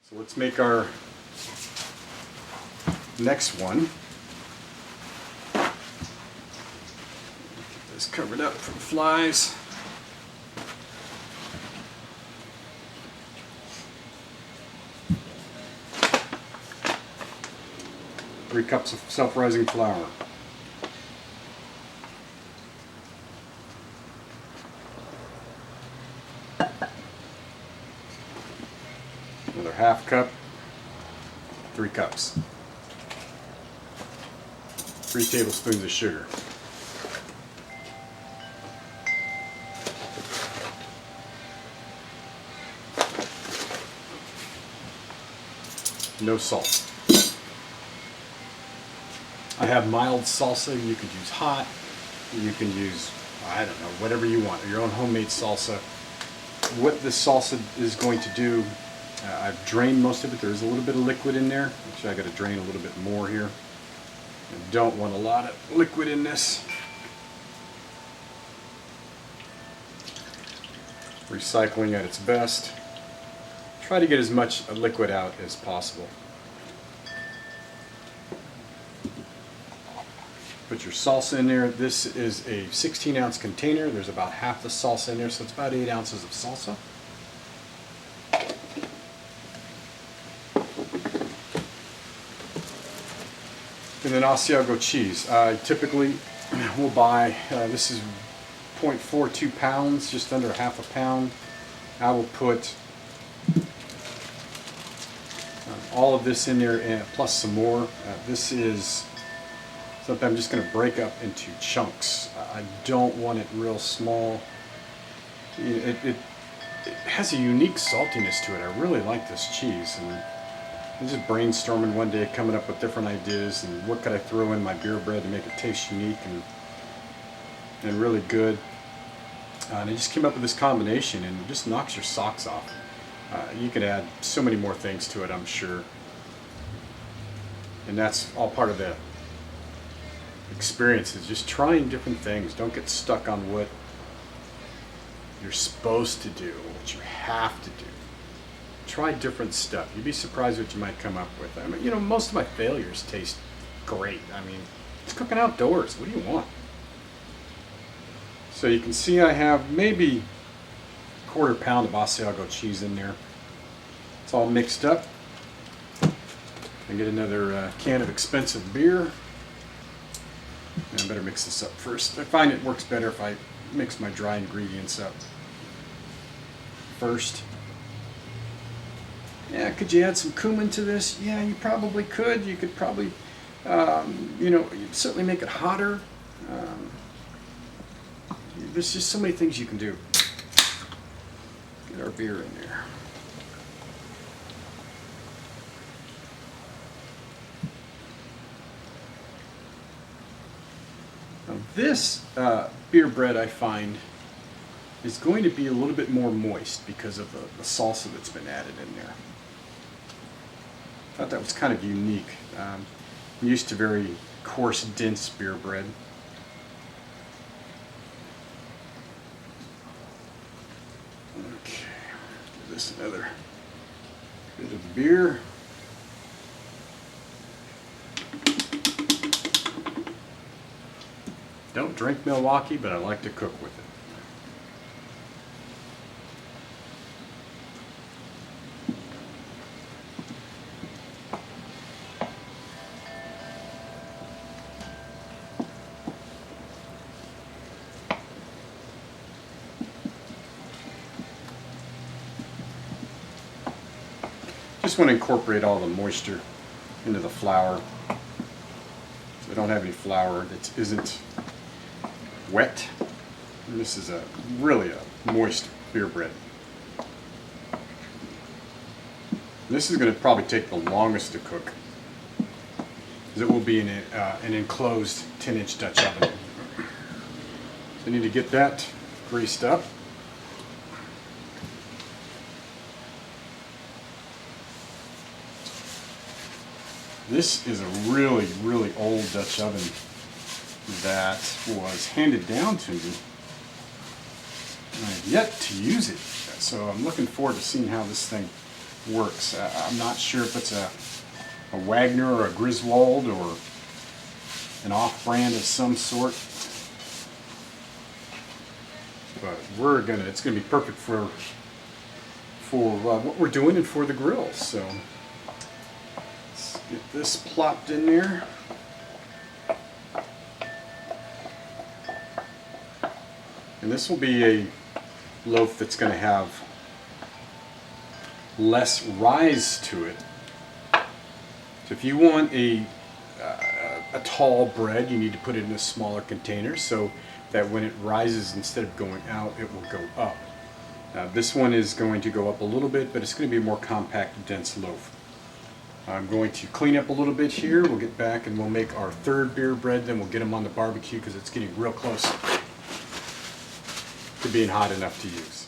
So let's make our next one. Get this covered up from flies. Three cups of self-rising flour. Another half cup, 3 cups. 3 tablespoons of sugar. No salt. I have mild salsa. You could use hot. You can use, I don't know, whatever you want. Your own homemade salsa. What this salsa is going to do, I've drained most of it. There's a little bit of liquid in there. Actually, I got to drain a little bit more here. I don't want a lot of liquid in this. Recycling at its best. Try to get as much liquid out as possible. Put your salsa in there. This is a 16-ounce container. There's about half the salsa in there, so it's about 8 ounces of salsa. And then Asiago cheese. I typically will buy, this is 0.42 pounds, just under half a pound. I will put all of this in there, and plus some more. This is something I'm just going to break up into chunks. I don't want it real small. It has a unique saltiness to it. I really like this cheese, and I'm just brainstorming one day, coming up with different ideas and what could I throw in my beer bread to make it taste unique and really good. And I just came up with this combination, and it just knocks your socks off. You could add so many more things to it, I'm sure. And that's all part of the experience, is just trying different things. Don't get stuck on what you're supposed to do, what you have to do. Try different stuff. You'd be surprised what you might come up with. I mean, you know, most of my failures taste great. I mean, it's cooking outdoors. What do you want? So you can see I have maybe a quarter pound of Asiago cheese in there. It's all mixed up. I get another can of expensive beer. And I better mix this up first. I find it works better if I mix my dry ingredients up first. Yeah, could you add some cumin to this? Yeah, you probably could. You could probably, you know, you'd certainly make it hotter. There's just so many things you can do. Get our beer in there. Now this beer bread, I find, is going to be a little bit more moist because of the salsa that's been added in there. I thought that was kind of unique. I'm used to very coarse, dense beer bread. Okay, give this another bit of beer. Don't drink Milwaukee, but I like to cook with it. Just want to incorporate all the moisture into the flour. So I don't have any flour that isn't wet. And this is really a moist beer bread. This is going to probably take the longest to cook, because it will be in an enclosed 10-inch Dutch oven. So I need to get that greased up. This is a really, really old Dutch oven that was handed down to me. And I have yet to use it, so I'm looking forward to seeing how this thing works. I'm not sure if it's a Wagner or a Griswold or an off-brand of some sort, but it's gonna be perfect for what we're doing and for the grill. So let's get this plopped in there. And this will be a loaf that's going to have less rise to it. So if you want a tall bread, you need to put it in a smaller container so that when it rises, instead of going out, it will go up. This one is going to go up a little bit, but it's going to be a more compact, dense loaf. I'm going to clean up a little bit here. We'll get back and we'll make our third beer bread, then we'll get them on the barbecue because it's getting real close to being hot enough to use.